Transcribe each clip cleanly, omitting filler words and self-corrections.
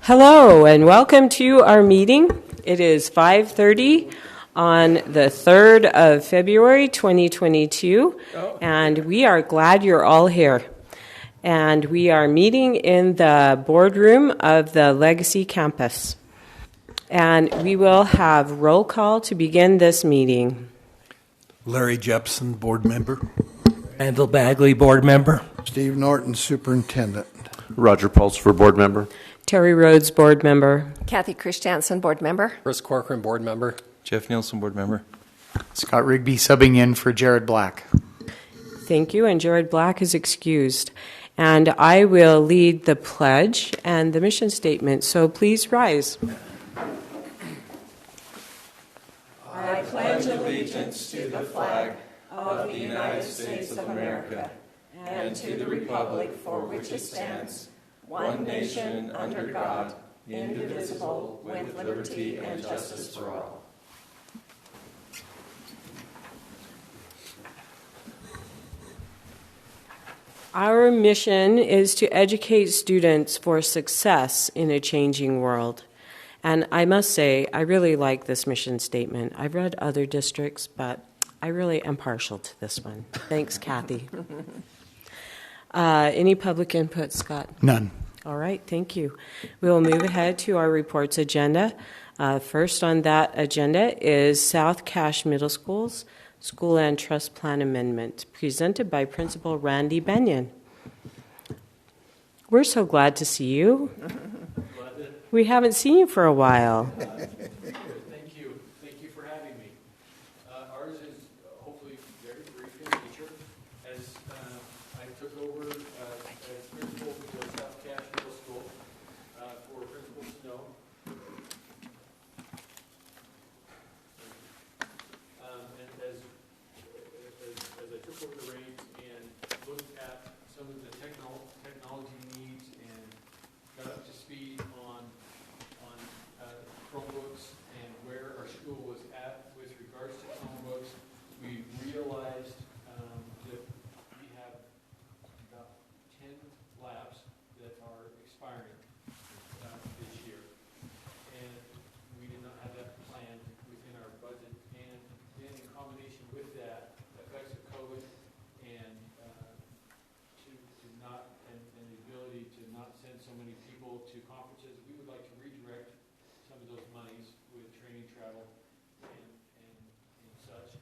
Hello and welcome to our meeting. It is 5:30 on the 3rd of February 2022, and we are glad you're all here. And we are meeting in the boardroom of the Legacy campus. And we will have roll call to begin this meeting. Larry Jepson, board member. Randall Bagley, board member. Steve Norton, superintendent. Roger Pulsifer, board member. Terry Rhodes, board member. Kathy Christiansen, board member. Chris Corcoran, board member. Jeff Nielsen, board member. Scott Rigby subbing in for Jared Black. Thank you, and Jared Black is excused. And I will lead the pledge and the mission statement, so please rise. I pledge allegiance to the flag of the United States of America and to the republic for which it stands, one nation under God, indivisible, with liberty and justice for all. Our mission is to educate students for success in a changing world. And I must say, I really like this mission statement. I've read other districts, but I really am partial to this one. Thanks, Kathy. Any public input, Scott? None. All right, thank you. We will move ahead to our reports agenda. First on that agenda is South Cache Middle School's School and Trust Plan Amendment, presented by Principal Randy Benyon. We're so glad to see you. We haven't seen you for a while. Thank you. Thank you for having me. Ours is hopefully very brief in nature. As I took over as principal of the South Cache Middle School for Principal Snow. And as I took over the reins and looked at some of the technology needs and got up to speed on Chromebooks and where our school was at with regards to Chromebooks, we realized that we have about 10 labs that are expiring this year. And we did not have that planned within our budget. And then in combination with that, effects of COVID and the ability to not send so many people to conferences, we would like to redirect some of those monies with training travel and such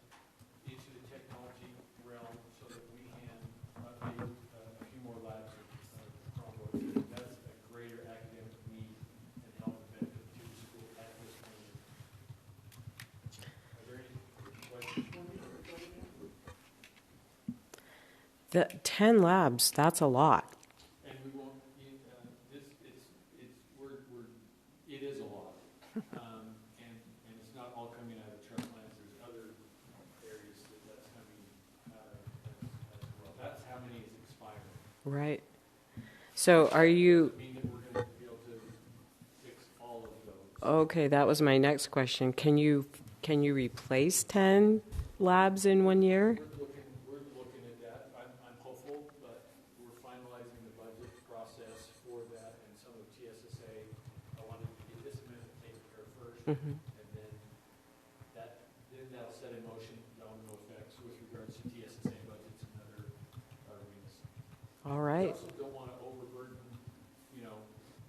into the technology realm so that we can update a few more labs of Chromebooks. That's a greater academic need and help and benefit to the school at this moment. Are there any questions for me? The 10 labs, that's a lot. And we won't. It is a lot, and it's not all coming out of trust plans. There's other areas that's coming out of as well. That's how many is expiring. Right. So are you... Does it mean that we're going to be able to fix all of those? Okay, that was my next question. Can you replace 10 labs in 1 year? We're looking at that. I'm hopeful, but we're finalizing the budget process for that, and some of TSSA. I wanted to get this amendment taken care of first, Mm-hmm. and then that'll set in motion domino effects with regards to TSSA budgets and other arenas. All We right. also don't want to overburden.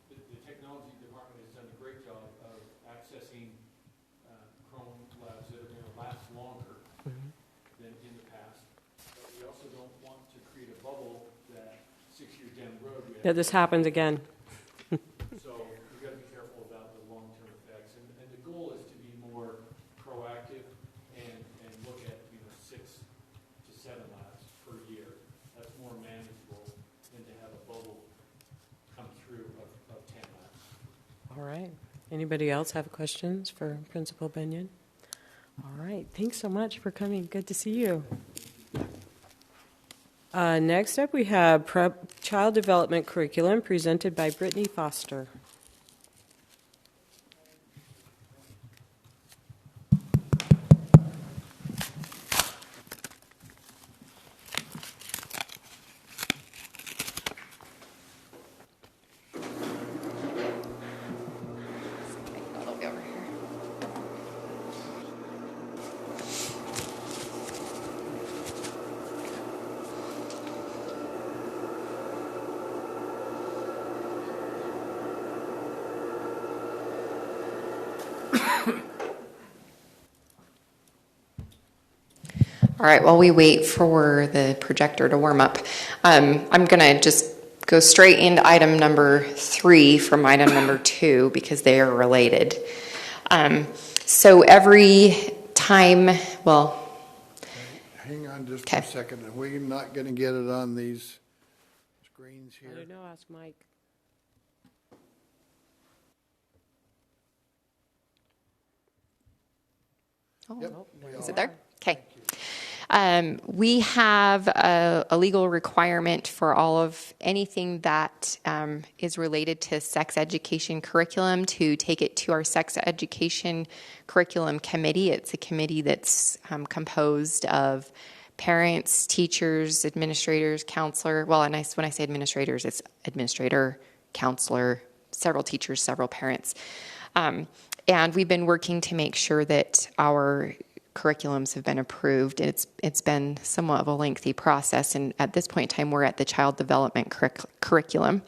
The technology department has done a great job of accessing Chrome labs that are going to last longer Mm-hmm. than in the past. But we also don't want to create a bubble that 6 years down the road we have. That this happens again. So we've got to be careful about the long-term effects. And the goal is to be more proactive and look at 6 to 7 labs per year. That's more manageable than to have a bubble come through of 10 labs. All right. Anybody else have questions for Principal Benyon? All right. Thanks so much for coming. Good to see you. Next up, we have Child Development Curriculum presented by Brittany Foster. All right, while we wait for the projector to warm up, I'm going to just go straight into item number 3 from item number 2 because they are related. So every time, well... Hang on just Okay. a second. Are we not going to get it on these screens I here? don't know, ask Mike. Oh, Yep. is it there? Okay. We have a legal requirement for all of anything that is related to sex education curriculum to take it to our sex education curriculum committee. It's a committee that's composed of parents, teachers, administrators, counselor. Well, and when I say administrators, it's administrator, counselor, several teachers, several parents. And we've been working to make sure that our curriculums have been approved. It's been somewhat of a lengthy process, and at this point in time, we're at the child development curriculum.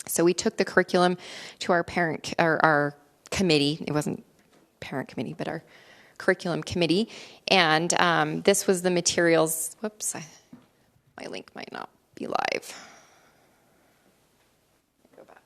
So we took the curriculum to our our committee. It wasn't parent committee, but our curriculum committee, and this was the materials. Whoops, my link might not be live. Go back.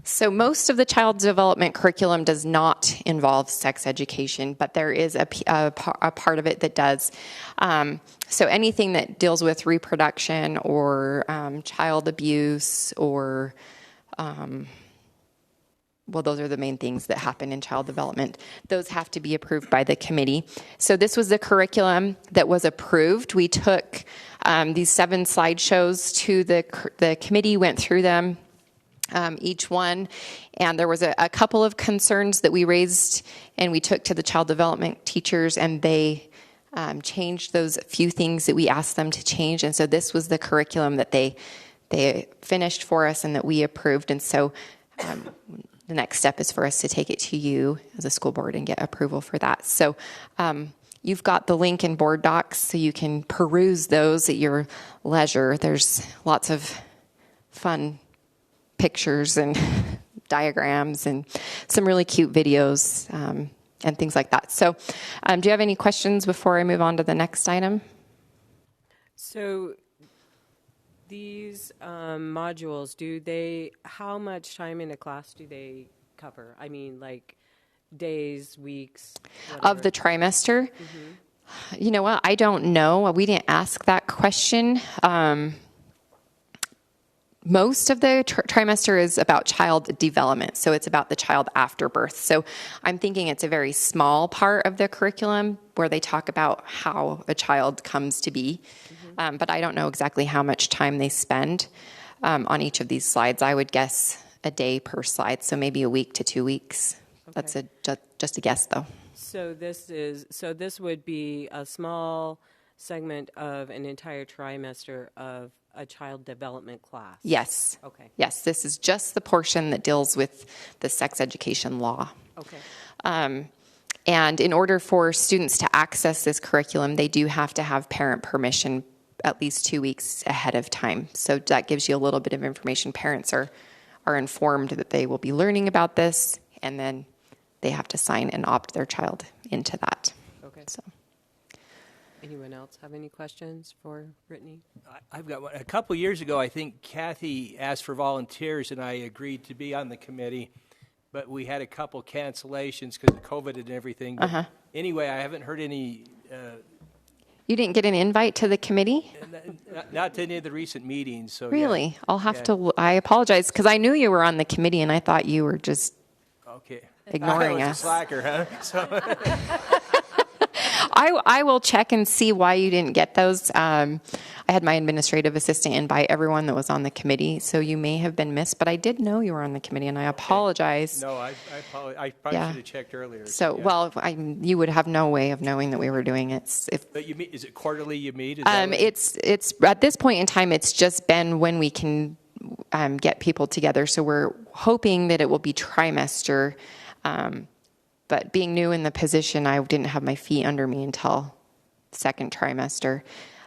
So most of the child development curriculum does not involve sex education, but there is a part of it that does. So anything that deals with reproduction or child abuse or, well, those are the main things that happen in child development. Those have to be approved by the committee. So this was the curriculum that was approved. We took these 7 slideshows to the committee, went through them. Each one, and there was a couple of concerns that we raised and we took to the child development teachers, and they changed those few things that we asked them to change, and so this was the curriculum that they finished for us and that we approved, and so the next step is for us to take it to you as a school board and get approval for that. So you've got the link in board docs, so you can peruse those at your leisure. There's lots of fun pictures and diagrams and some really cute videos and things like that. So do you have any questions before I move on to the next item? So these modules, how much time in a class do they cover? I mean, like days, weeks? Whatever. Of the trimester? Mm-hmm. You know what? I don't know. We didn't ask that question. Most of the trimester is about child development, so it's about the child after birth. So I'm thinking it's a very small part of the curriculum where they talk about how a child comes to be, but I don't know exactly how much time they spend on each of these slides. I would guess a day per slide, so maybe a week to 2 weeks. Okay. That's just a guess, though. So this would be a small segment of an entire trimester of a child development class? Yes. Okay. Yes, this is just the portion that deals with the sex education law. Okay. And in order for students to access this curriculum, they do have to have parent permission at least 2 weeks ahead of time. So that gives you a little bit of information. Parents are informed that they will be learning about this, and then they have to sign and opt their child into that. Okay. So. Anyone else have any questions for Brittany? I've got one. A couple years ago, I think Kathy asked for volunteers, and I agreed to be on the committee. But we had a couple cancellations because of COVID and everything. But anyway, I haven't heard any. You didn't get an invite to the committee? Not to any of the recent meetings. So really? Yeah. I'll have to. I apologize because I knew you were on the committee, and I thought you were just ignoring I was us. a slacker, huh? So. I will check and see why you didn't get those. I had my administrative assistant invite everyone that was on the committee, so you may have been missed, but I did know you were on the committee, and I apologize. No, I probably should have checked earlier. So, well, you would have no way of knowing that we were doing it. But you meet, is it quarterly you meet? Is it's at this point in time, it's just been when we can get people together. So we're hoping that it will be trimester. But being new in the position, I didn't have my feet under me until second trimester.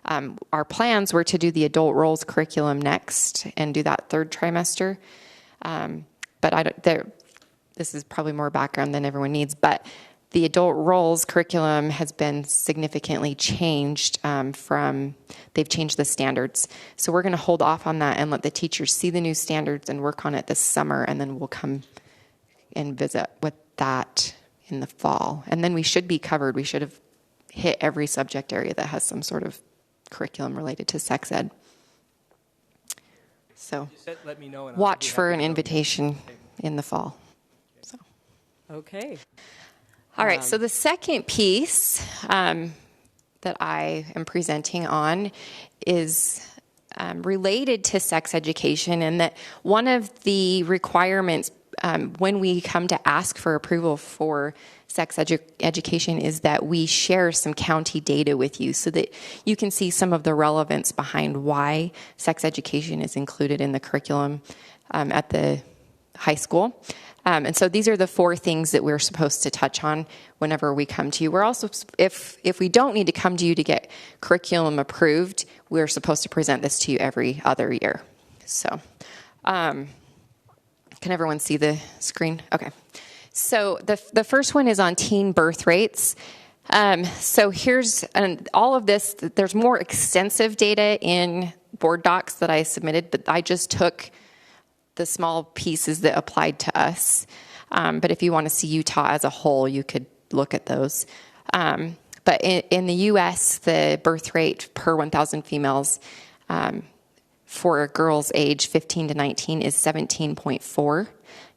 Our plans were to do the adult roles curriculum next and do that third trimester. But this is probably more background than everyone needs, but the adult roles curriculum has been significantly changed they've changed the standards. So we're going to hold off on that and let the teachers see the new standards and work on it this summer, and then we'll come and visit with that in the fall. And then we should be covered. We should have hit every subject area that has some sort of curriculum related to sex ed. So Let me know. And watch for an invitation in the fall. So. Okay. All right, so the second piece that I am presenting on is related to sex education, and that one of the requirements when we come to ask for approval for sex education is that we share some county data with you so that you can see some of the relevance behind why sex education is included in the curriculum at the high school. And so these are the 4 things that we're supposed to touch on whenever we come to you. We're also, if we don't need to come to you to get curriculum approved, we're supposed to present this to you every other year. So, can everyone see the screen? Okay. So the first one is on teen birth rates. So here's all of this. There's more extensive data in board docs that I submitted, but I just took the small pieces that applied to us. But if you want to see Utah as a whole, you could look at those. But in the U.S., the birth rate per 1,000 females for girls age 15 to 19 is 17.4.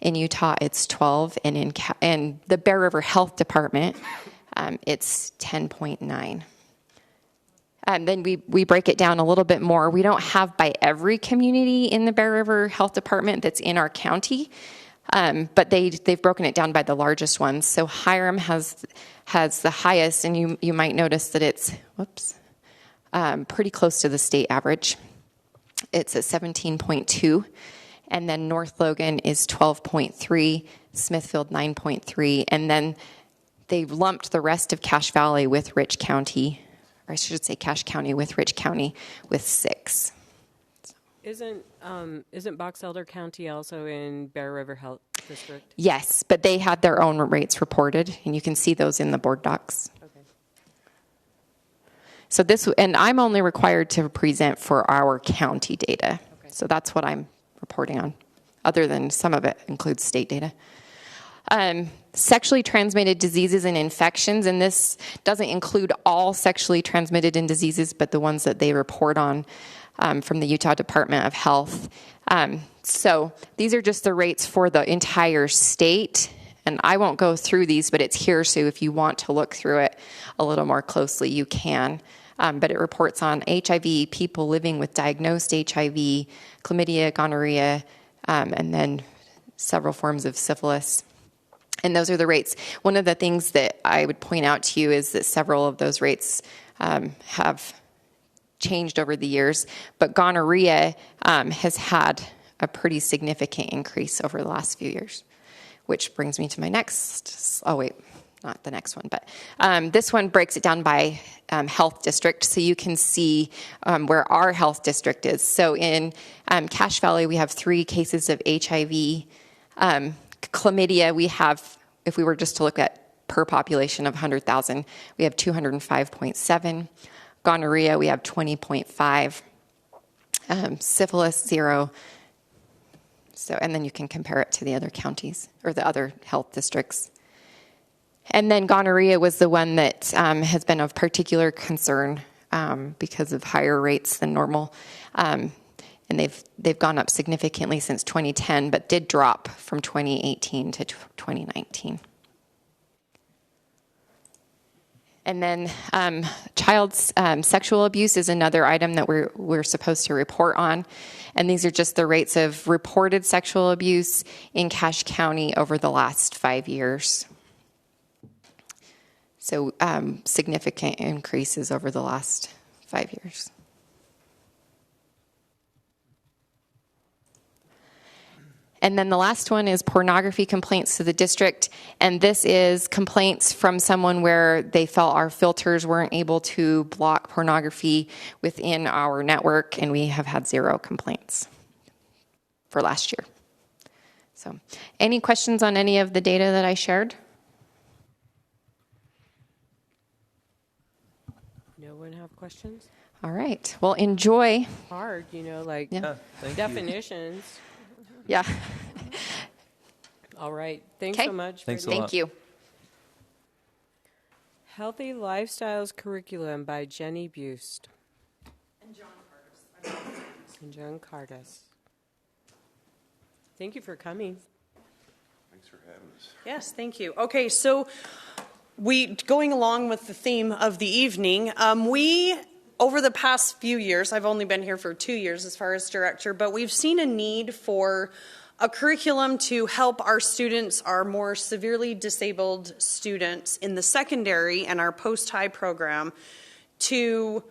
In Utah, it's 12. And in the Bear River Health Department, it's 10.9. And then we break it down a little bit more. We don't have by every community in the Bear River Health Department that's in our county, but they've broken it down by the largest ones. So Hiram has the highest, and you might notice that it's pretty close to the state average. It's at 17.2, and then North Logan is 12.3, Smithfield 9.3, and then they've lumped the rest of Cache Valley with Rich County. Or I should say Cache County with Rich County with 6. Isn't Box Elder County also in Bear River Health District? Yes, but they had their own rates reported, and you can see those in the board docs. Okay. So and I'm only required to present for our county data. Okay. So that's what I'm reporting on, other than some of it includes state data. Sexually transmitted diseases and infections, and this doesn't include all sexually transmitted diseases, but the ones that they report on from the Utah Department of Health. So these are just the rates for the entire state, and I won't go through these, but it's here, so if you want to look through it a little more closely, you can. But it reports on HIV, people living with diagnosed HIV, chlamydia, gonorrhea, and then several forms of syphilis. And those are the rates. One of the things that I would point out to you is that several of those rates have changed over the years, but gonorrhea has had a pretty significant increase over the last few years, which brings me to my next, not the next one, but this one breaks it down by health district, so you can see where our health district is. So in Cache Valley, we have 3 cases of HIV. Chlamydia, we have, if we were just to look at per population of 100,000, we have 205.7. Gonorrhea, we have 20.5. Syphilis, 0. So, and then you can compare it to the other counties or the other health districts. And then gonorrhea was the one that has been of particular concern because of higher rates than normal. And they've gone up significantly since 2010, but did drop from 2018 to 2019. And then child sexual abuse is another item that we're supposed to report on. And these are just the rates of reported sexual abuse in Cache County over the last 5 years. So significant increases over the last 5 years. And then the last one is pornography complaints to the district. And this is complaints from someone where they felt our filters weren't able to block pornography within our network, and we have had 0 complaints for last year. So, any questions on any of the data that I shared? No one have questions? All right. Well, enjoy. Hard, like Yeah. definitions. Yeah. All right. Thanks Okay. so much. Thanks a Brittany. lot. Thank you. Healthy Lifestyles Curriculum by Jenny Bust. And John Cardis. Thank you for coming. Thanks for having us. Yes, thank you. Okay, so going along with the theme of the evening, we, over the past few years, I've only been here for 2 years as far as director, but we've seen a need for a curriculum to help our students, our more severely disabled students in the secondary and our post-high program, to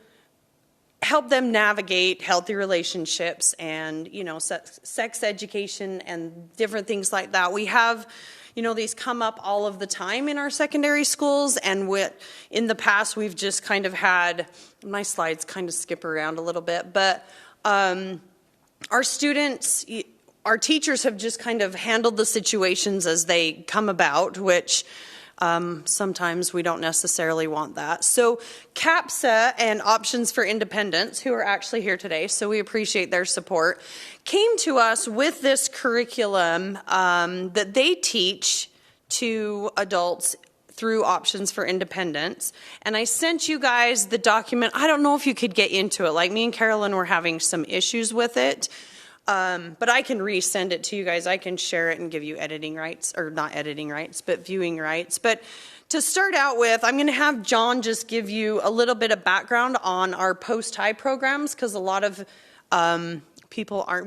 help them navigate healthy relationships and, sex education and different things like that. We have, these come up all of the time in our secondary schools, and in the past we've just kind of had, my slides kind of skip around a little bit, but our students, our teachers have just kind of handled the situations as they come about, which sometimes we don't necessarily want that. So CAPSA and Options for Independence, who are actually here today, so we appreciate their support, came to us with this curriculum that they teach to adults through Options for Independence. And I sent you guys the document. I don't know if you could get into it. Like, me and Carolyn were having some issues with it. But I can resend it to you guys. I can share it and give you editing rights, or not editing rights, but viewing rights. But to start out with, I'm going to have John just give you a little bit of background on our post-high programs, because a lot of people aren't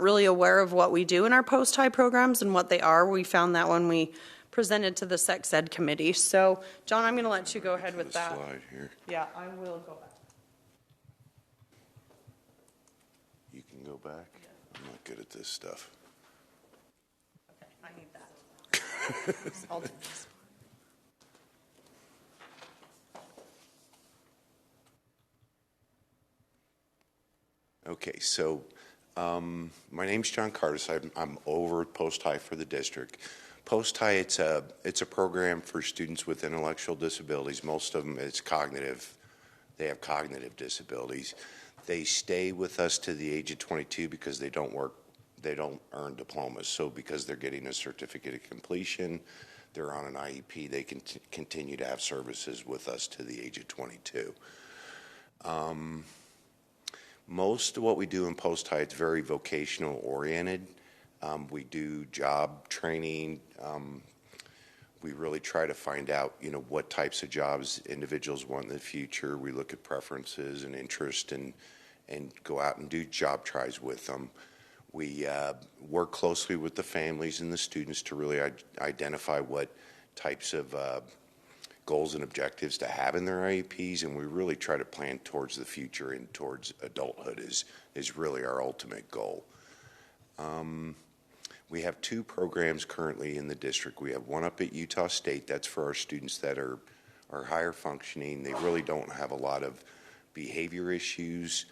really aware of what we do in our post-high programs and what they are. We found that when we presented to the sex ed committee. So, John, I'm going to let you go ahead with that. Slide here. Yeah, I will go back. You can go back. I'm not good at this stuff. Okay, I need that. I'll do this. Okay, so my name's John Cardis. I'm over at Post High for the district. Post High, it's a program for students with intellectual disabilities. Most of them, it's cognitive. They have cognitive disabilities. They stay with us to the age of 22 because they don't earn diplomas. So because they're getting a certificate of completion, they're on an IEP, they can continue to have services with us to the age of 22. Most of what we do in Post High, it's very vocational oriented. We do job training. We really try to find out, what types of jobs individuals want in the future. We look at preferences and interest and go out and do job tries with them. We work closely with the families and the students to really identify what types of goals and objectives to have in their IEPs, and we really try to plan towards the future and towards adulthood is really our ultimate goal. We have 2 programs currently in the district. We have one up at Utah State. That's for our students that are higher functioning. They really don't have a lot of behavior issues.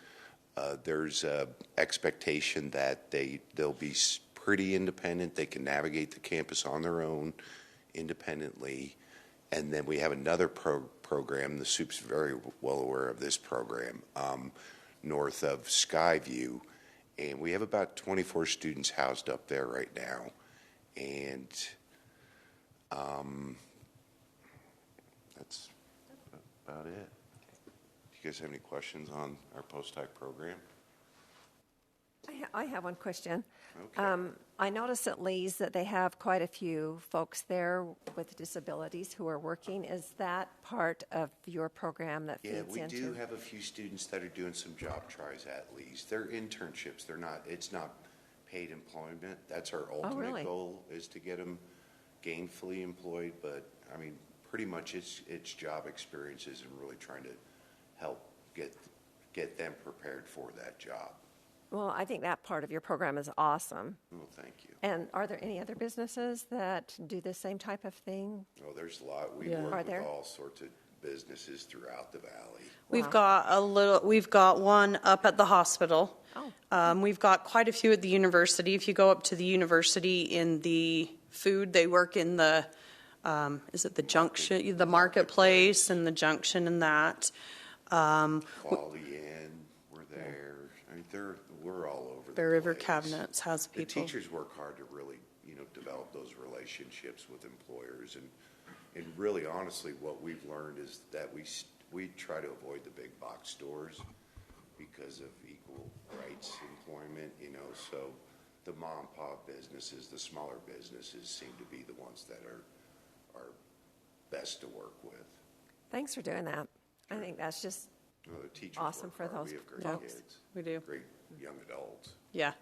There's an expectation that they'll be pretty independent. They can navigate the campus on their own independently. And then we have another program, the SOUP's very well aware of this program, north of Skyview. And we have about 24 students housed up there right now. And that's about it. Do you guys have any questions on our post-high program? I have one question. Okay. I notice at Lee's that they have quite a few folks there with disabilities who are working. Is that part of your program that feeds into? Yeah, we do have a few students that are doing some job tries at Lee's. They're internships. It's not paid employment. That's our ultimate goal, is to get them gainfully employed. But I mean, pretty much it's job experiences and really trying to help get them prepared for that job. Well, I think that part of your program is awesome. Well, thank you. And are there any other businesses that do the same type of thing? Oh, there's a lot. We Yeah. work Are with there? all sorts of businesses throughout the valley. We've got one up at the hospital. We've got quite a few at the university. If you go up to the university in the food, they work in the, is it the junction, the marketplace and the junction and that. Quality Inn, we're there. I mean, we're all over Bear the River place. Cabinets has The people. teachers work hard to really, develop those relationships with employers. And really, honestly, what we've learned is that we try to avoid the big box stores because of equal rights employment, so the mom and pop businesses, the smaller businesses seem to be the ones that are best to work with. Thanks for doing that. I think that's just The teachers awesome work for hard. those We have great folks. kids, We do. great young adults. Yeah.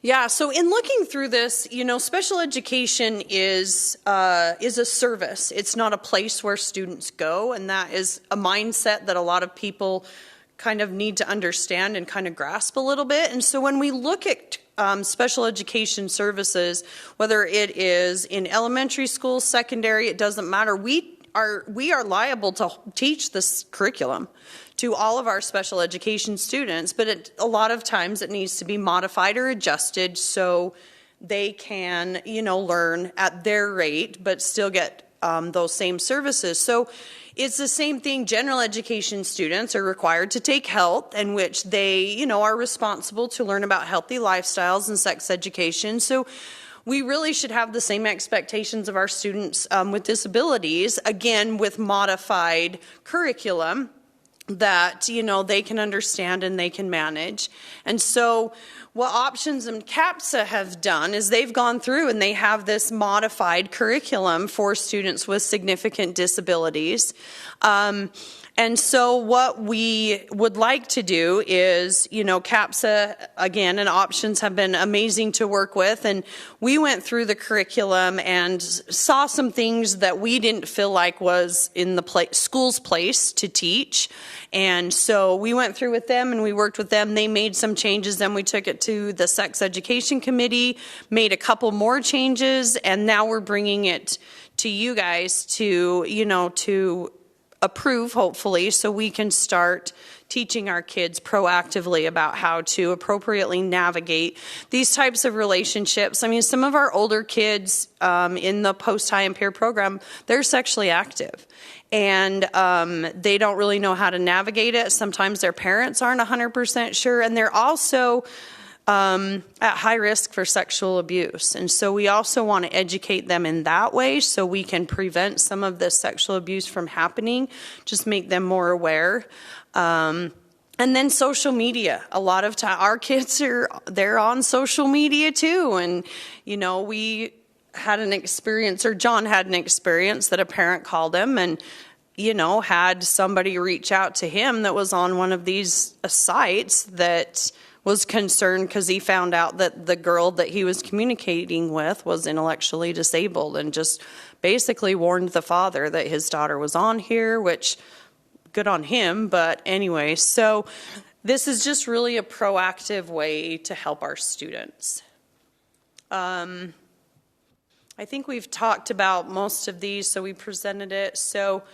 Yeah, so in looking through this, special education is a service. It's not a place where students go, and that is a mindset that a lot of people kind of need to understand and kind of grasp a little bit. And so when we look at special education services, whether it is in elementary school, secondary, it doesn't matter. We are liable to teach this curriculum to all of our special education students, but a lot of times it needs to be modified or adjusted so they can, learn at their rate, but still get those same services. So it's the same thing. General education students are required to take health, in which they, are responsible to learn about healthy lifestyles and sex education. So we really should have the same expectations of our students with disabilities, again, with modified curriculum that, they can understand and they can manage. And so what Options and CAPSA have done is they've gone through and they have this modified curriculum for students with significant disabilities. And so what we would like to do is, CAPSA, again, and Options have been amazing to work with. And we went through the curriculum and saw some things that we didn't feel like was in the school's place to teach. And so we went through with them and we worked with them. They made some changes. Then we took it to the Sex Education Committee, made a couple more changes. And now we're bringing it to you guys to, to approve, hopefully, so we can start teaching our kids proactively about how to appropriately navigate these types of relationships. I mean, some of our older kids in the post-high and peer program, they're sexually active. And they don't really know how to navigate it. Sometimes their parents aren't 100% sure. And they're also at high risk for sexual abuse. And so we also want to educate them in that way so we can prevent some of this sexual abuse from happening, just make them more aware. And then social media. A lot of time, our kids they're on social media too. And, we had an experience, or John had an experience that a parent called him and, had somebody reach out to him that was on one of these sites that was concerned because he found out that the girl that he was communicating with was intellectually disabled, and just basically warned the father that his daughter was on here, which good on him. But anyway, so this is just really a proactive way to help our students. I think we've talked about most of these, so we presented it. So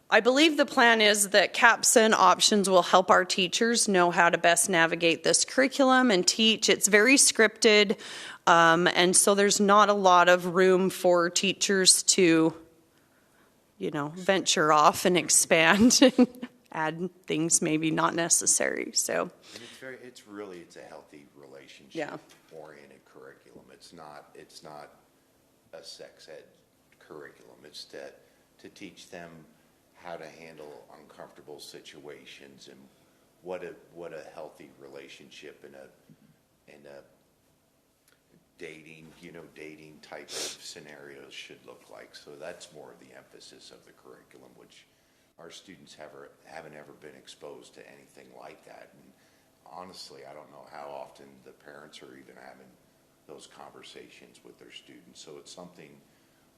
I believe the plan is that CAPSA and Options will help our teachers know how to best navigate this curriculum and teach. It's very scripted, and so there's not a lot of room for teachers to, venture off and expand and add things maybe not necessary. So it's a healthy relationship-oriented curriculum. It's not a sex ed curriculum. It's to teach them how to handle uncomfortable situations and what a healthy relationship in a dating type of scenarios should look like. So that's more of the emphasis of the curriculum, which our students haven't ever been exposed to anything like that. And honestly, I don't know how often the parents are even having those conversations with their students. So it's something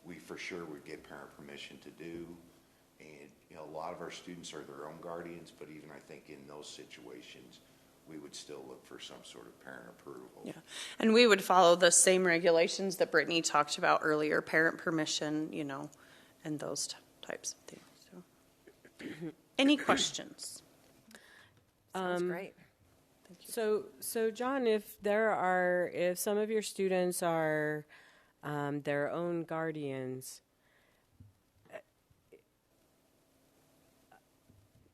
we for sure would get parent permission to do. And a lot of our students are their own guardians, but even I think in those situations, we would still look for some sort of parent approval. Yeah, and we would follow the same regulations that Brittany talked about earlier, parent permission, and those types of things. So. Any questions? Sounds great. So John, if some of your students are their own guardians,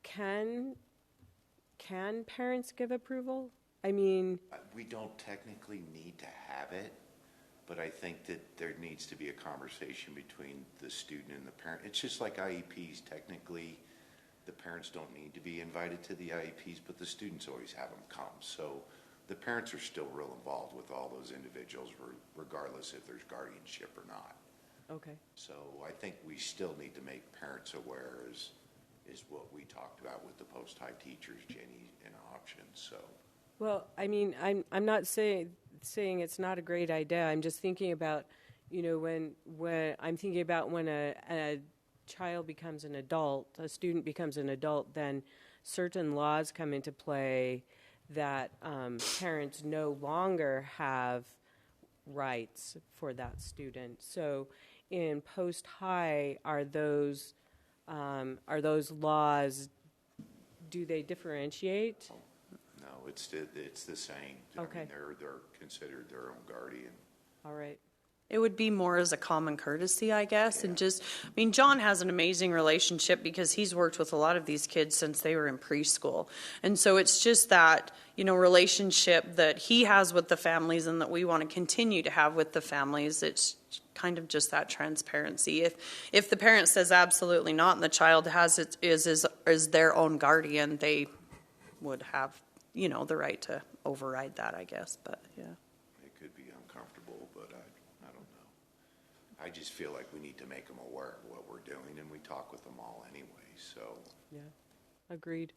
can parents give approval? I mean, we don't technically need to have it, but I think that there needs to be a conversation between the student and the parent. It's just like IEPs. Technically, the parents don't need to be invited to the IEPs, but the students always have them come. So the parents are still real involved with all those individuals, regardless if there's guardianship or not. Okay. So I think we still need to make parents aware is what we talked about with the post-high teachers, Jenny, and options. So. Well, I mean, I'm not saying it's not a great idea. I'm just thinking about, when I'm thinking about when a child becomes an adult, a student becomes an adult, then certain laws come into play that parents no longer have rights for that student. So in post-high, are those laws, do they differentiate? No, it's the same. Okay. I mean, they're considered their own guardian. All right. It would be more as a common courtesy, I guess, and John has an amazing relationship because he's worked with a lot of these kids since they were in preschool. And so it's just that, relationship that he has with the families and that we want to continue to have with the families. It's kind of just that transparency. If the parent says absolutely not and the child is their own guardian, they would have, the right to override that, I guess, but yeah. It could be uncomfortable, but I don't know. I just feel like we need to make them aware of what we're doing, and we talk with them all anyway, so. Yeah, agreed.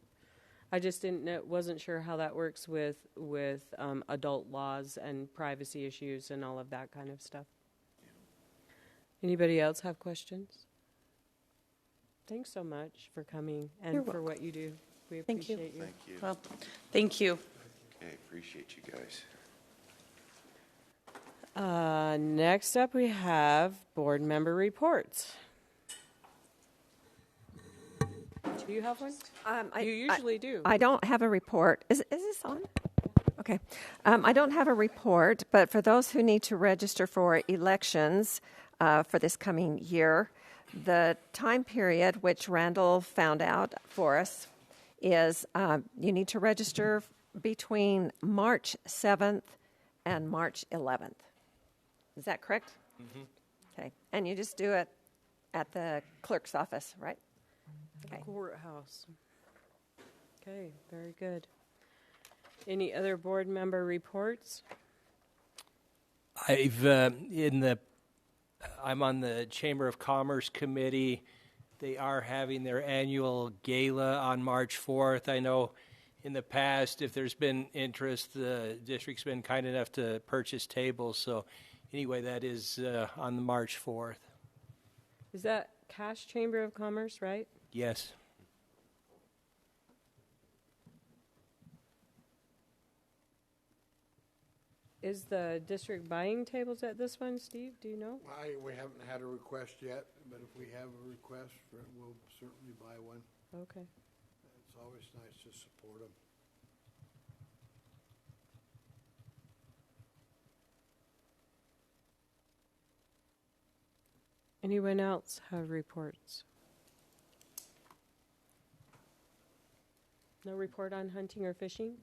I just wasn't sure how that works with adult laws and privacy issues and all of that kind of stuff. Yeah. Anybody else have questions? Thanks so much for coming and for what you do. We appreciate you. Thank you. Well, thank you. Okay, appreciate you guys. Next up, we have board member reports. Do you have one? You usually do. I don't have a report. Is this on? Okay. I don't have a report, but for those who need to register for elections for this coming year, the time period which Randall found out for us is you need to register between March 7th and March 11th. Is that correct? Mm-hmm. Okay. And you just do it at the clerk's office, right? Okay. Courthouse. Okay, very good. Any other board member reports? I'm on the Chamber of Commerce Committee. They are having their annual gala on March 4th. I know in the past, if there's been interest, the district's been kind enough to purchase tables. So anyway, that is on the March 4th. Is that Cache Chamber of Commerce, right? Yes. Is the district buying tables at this one, Steve? Do you know? We haven't had a request yet, but if we have a request, we'll certainly buy one. Okay. It's always nice to support them. Anyone else have reports? No report on hunting or fishing?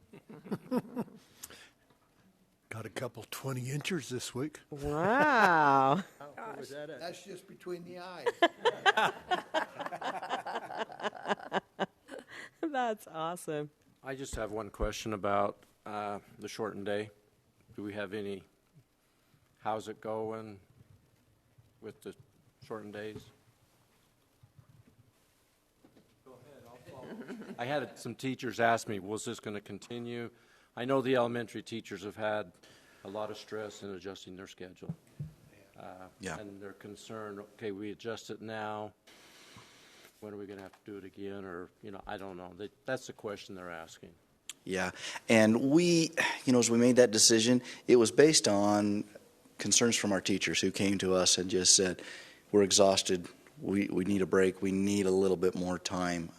Got a couple 20 inchers this week. Wow. Was that That's just between the eyes. That's awesome. I just have one question about the shortened day. Do we have any, how's it going with the shortened days? Go ahead, I'll follow. I had some teachers ask me, was this going to continue? I know the elementary teachers have had a lot of stress in adjusting their schedule. And they're concerned, okay, we adjust it now. When are we going to have to do it again? Or, I don't know. That's the question they're asking. Yeah, and we, as we made that decision, it was based on concerns from our teachers who came to us and just said, we're exhausted, we need a break, we need a little bit more time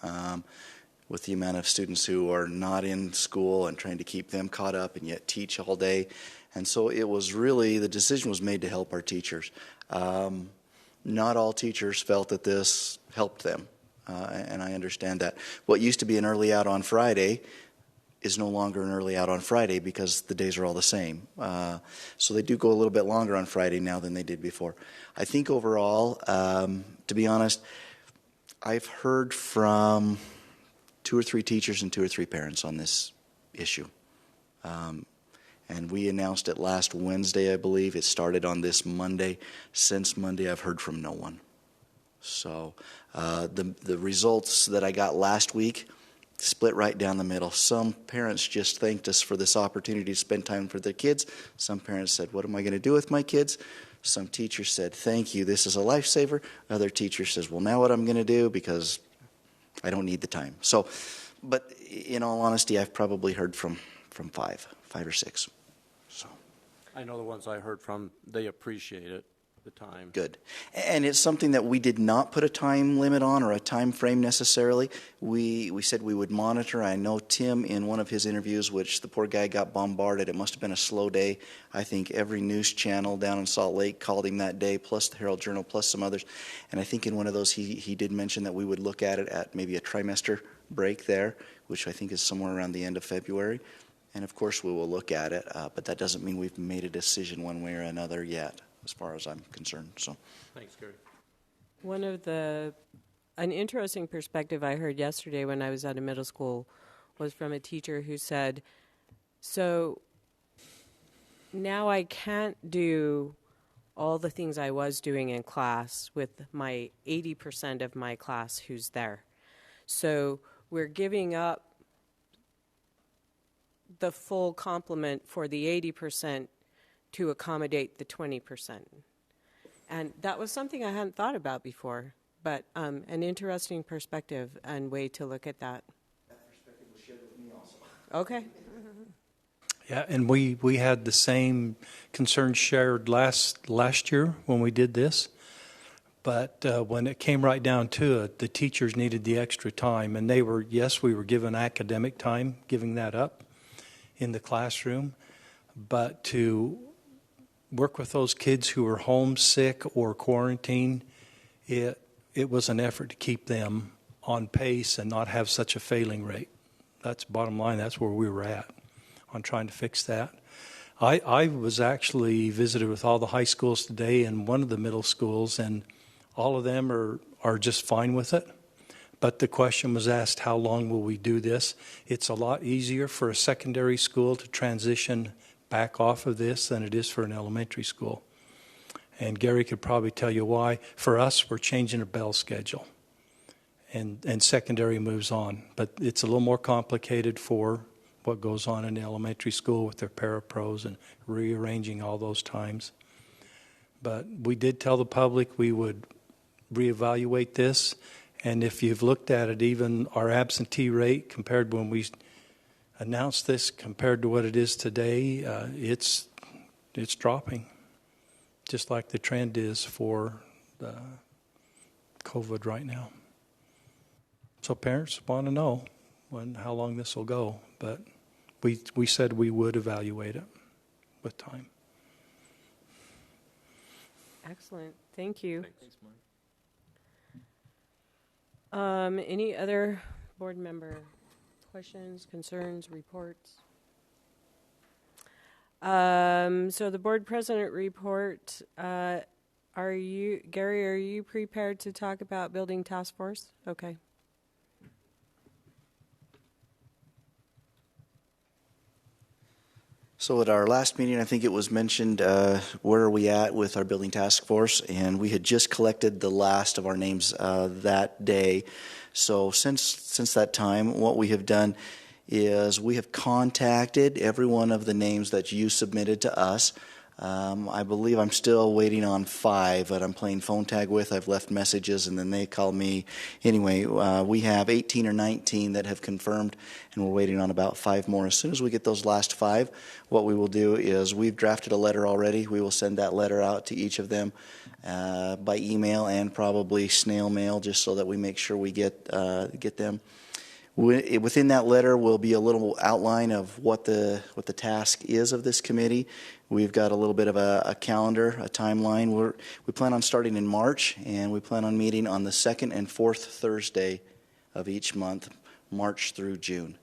with the amount of students who are not in school and trying to keep them caught up and yet teach all day. And so it was really, the decision was made to help our teachers. Not all teachers felt that this helped them, and I understand that. What used to be an early out on Friday is no longer an early out on Friday because the days are all the same. So they do go a little bit longer on Friday now than they did before. I think overall, to be honest, I've heard from 2 or 3 teachers and 2 or 3 parents on this issue. And we announced it last Wednesday, I believe. It started on this Monday. Since Monday, I've heard from no one. So the results that I got last week split right down the middle. Some parents just thanked us for this opportunity to spend time with their kids. Some parents said, what am I going to do with my kids? Some teachers said, thank you, this is a lifesaver. Other teachers says, well, now what I'm going to do because I don't need the time. So, but in all honesty, I've probably heard from 5 or 6. So, I know the ones I heard from, they appreciate it, the time. Good. And it's something that we did not put a time limit on or a time frame necessarily. We said we would monitor. I know Tim, in one of his interviews, which the poor guy got bombarded, it must have been a slow day. I think every news channel down in Salt Lake called him that day, plus the Herald Journal, plus some others. And I think in one of those he did mention that we would look at it at maybe a trimester break there, which I think is somewhere around the end of February. And of course we will look at it, but that doesn't mean we've made a decision one way or another yet, as far as I'm concerned. So, thanks, Gary. An interesting perspective I heard yesterday when I was at a middle school was from a teacher who said, so now I can't do all the things I was doing in class with my 80% of my class who's there. So we're giving up the full complement for the 80% to accommodate the 20%. And that was something I hadn't thought about before, but an interesting perspective and way to look at that. That perspective was shared with me also. Okay. Yeah, and we had the same concerns shared last year when we did this. But when it came right down to it, the teachers needed the extra time. And we were given academic time, giving that up in the classroom. But to work with those kids who were homesick or quarantined, it was an effort to keep them on pace and not have such a failing rate. That's bottom line. That's where we were at on trying to fix that. I was actually visited with all the high schools today and one of the middle schools, and all of them are just fine with it. But the question was asked, how long will we do this? It's a lot easier for a secondary school to transition back off of this than it is for an elementary school. And Gary could probably tell you why. For us, we're changing a bell schedule, and secondary moves on. But it's a little more complicated for what goes on in the elementary school with their parapros and rearranging all those times. But we did tell the public we would reevaluate this. And if you've looked at it, even our absentee rate compared to when we announced this compared to what it is today, it's dropping, just like the trend is for the COVID right now. So parents want to know how long this will go, but we said we would evaluate it with time. Excellent. Thank you. Thanks, Mark. Any other board member questions, concerns, reports? So the board president report, Gary, are you prepared to talk about building task force? Okay. So at our last meeting, I think it was mentioned, where are we at with our building task force? And we had just collected the last of our names that day. So since that time, what we have done is we have contacted every one of the names that you submitted to us. I believe I'm still waiting on 5 that I'm playing phone tag with. I've left messages, and then they call me. Anyway, we have 18 or 19 that have confirmed, and we're waiting on about 5 more. As soon as we get those last 5, what we will do is we've drafted a letter already. We will send that letter out to each of them by email and probably snail mail, just so that we make sure we get them. Within that letter will be a little outline of what the task is of this committee. We've got a little bit of a calendar, a timeline. We plan on starting in March, and we plan on meeting on the 2nd and 4th Thursday of each month, March through June.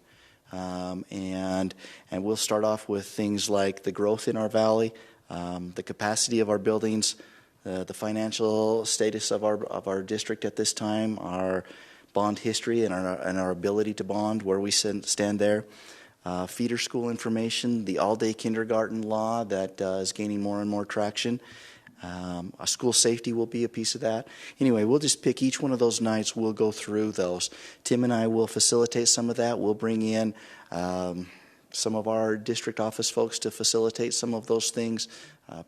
And we'll start off with things like the growth in our valley, the capacity of our buildings, the financial status of our district at this time, our bond history and our ability to bond, where we stand there. Feeder school information, the all-day kindergarten law that is gaining more and more traction. School safety will be a piece of that. Anyway, we'll just pick each one of those nights. We'll go through those. Tim and I will facilitate some of that. We'll bring in some of our district office folks to facilitate some of those things.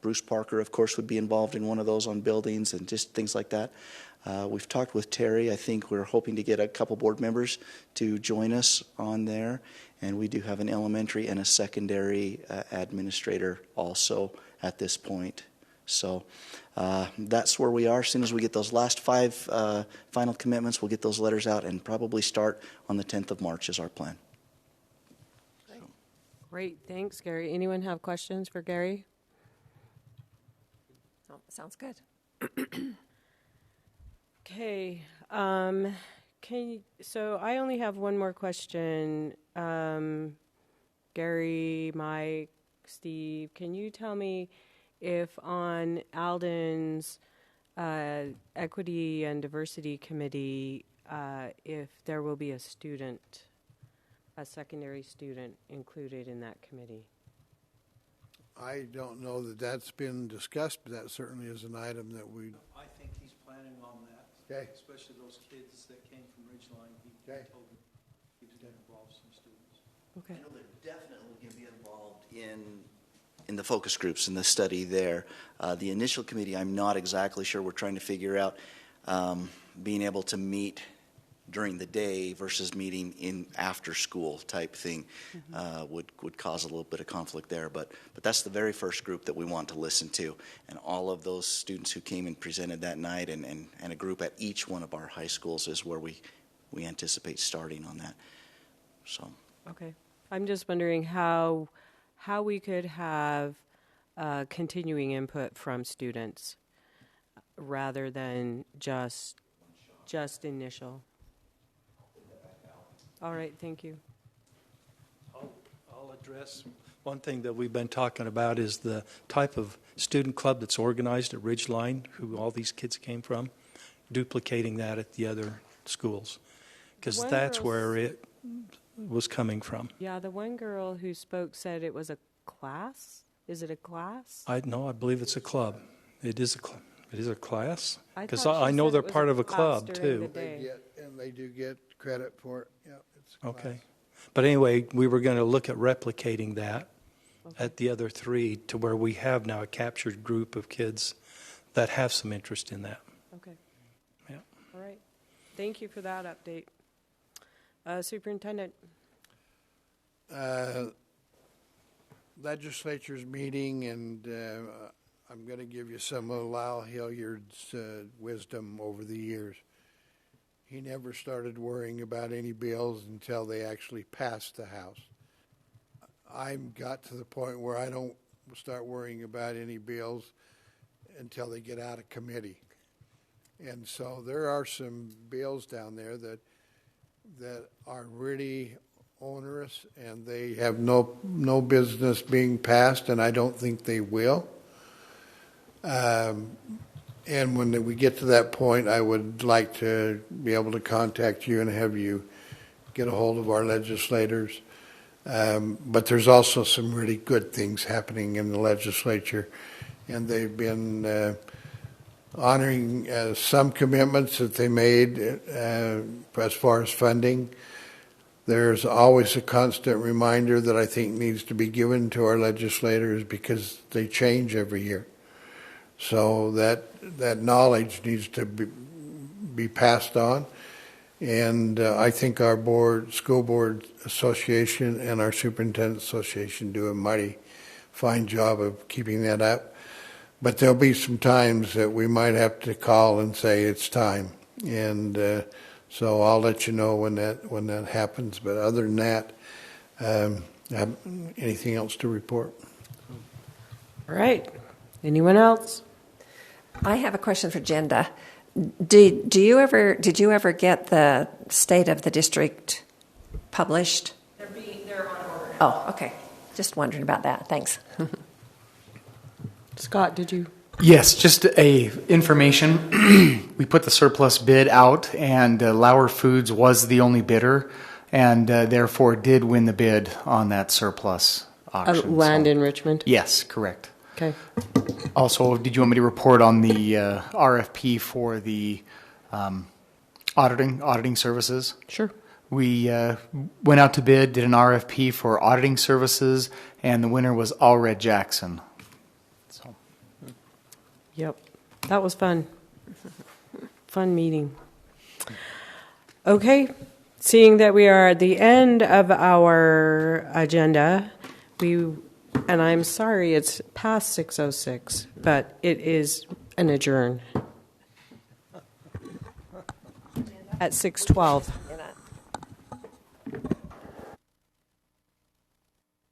Bruce Parker, of course, would be involved in one of those on buildings and just things like that. We've talked with Terry. I think we're hoping to get a couple board members to join us on there. And we do have an elementary and a secondary administrator also at this point. So that's where we are. As soon as we get those last 5 final commitments, we'll get those letters out and probably start on the 10th of March is our plan. Great. Thanks, Gary. Anyone have questions for Gary? Oh, sounds good. Okay. So I only have one more question. Gary, Mike, Steve, can you tell me if on Alden's Equity and Diversity Committee, if there will be a secondary student included in that committee? I don't know that that's been discussed, but that certainly is an item that we. I think he's planning on that. Okay. Especially those kids that came from Ridgeline. He told me he was going to involve some students. Okay. I know they're definitely going to be involved in the focus groups and the study there. The initial committee, I'm not exactly sure. We're trying to figure out being able to meet during the day versus meeting in after school type thing. Would cause a little bit of conflict there, but that's the very first group that we want to listen to, and all of those students who came and presented that night, and a group at each one of our high schools is where we anticipate starting on that. So okay, I'm just wondering how we could have continuing input from students rather than just initial. All right, thank you. I'll address one thing that we've been talking about is the type of student club that's organized at Ridgeline, who all these kids came from, duplicating that at the other schools, because that's where it was coming from. Yeah, the one girl who spoke said it was a class. Is it a class? I believe it's a club. It is a club. It is a class? Because I know they're part of a club, too. They do get credit for it. Yeah, it's a class. Okay. But anyway, we were going to look at replicating that at the other 3 to where we have now a captured group of kids that have some interest in that. Okay. Yeah. All right. Thank you for that update. Superintendent. Legislature's meeting, and I'm going to give you some of Lyle Hilliard's wisdom over the years. He never started worrying about any bills until they actually passed the House. I've got to the point where I don't start worrying about any bills until they get out of committee. And so there are some bills down there that are really onerous, and they have no business being passed, and I don't think they will. And when we get to that point, I would like to be able to contact you and have you get a hold of our legislators. But there's also some really good things happening in the legislature, and they've been honoring some commitments that they made as far as funding. There's always a constant reminder that I think needs to be given to our legislators because they change every year. So that knowledge needs to be passed on. And I think our school board association and our superintendent association do a mighty fine job of keeping that up. But there'll be some times that we might have to call and say it's time. And so I'll let you know when that happens. But other than that, anything else to report? All right. Anyone else? I have a question for Jenda. Did you ever get the state of the district published? They're on order. Oh, okay. Just wondering about that. Thanks. Scott, did you? Yes, just information. We put the surplus bid out, and Lauer Foods was the only bidder, and therefore did win the bid on that surplus auction. Land enrichment? Yes, correct. Okay. Also, did you want me to report on the RFP for the auditing services? Sure. We went out to bid, did an RFP for auditing services, and the winner was Allred Jackson. So. Yep. That was fun. Fun meeting. Okay. Seeing that we are at the end of our agenda, and I'm sorry it's past 6:06, but it is an adjourn at 6:12.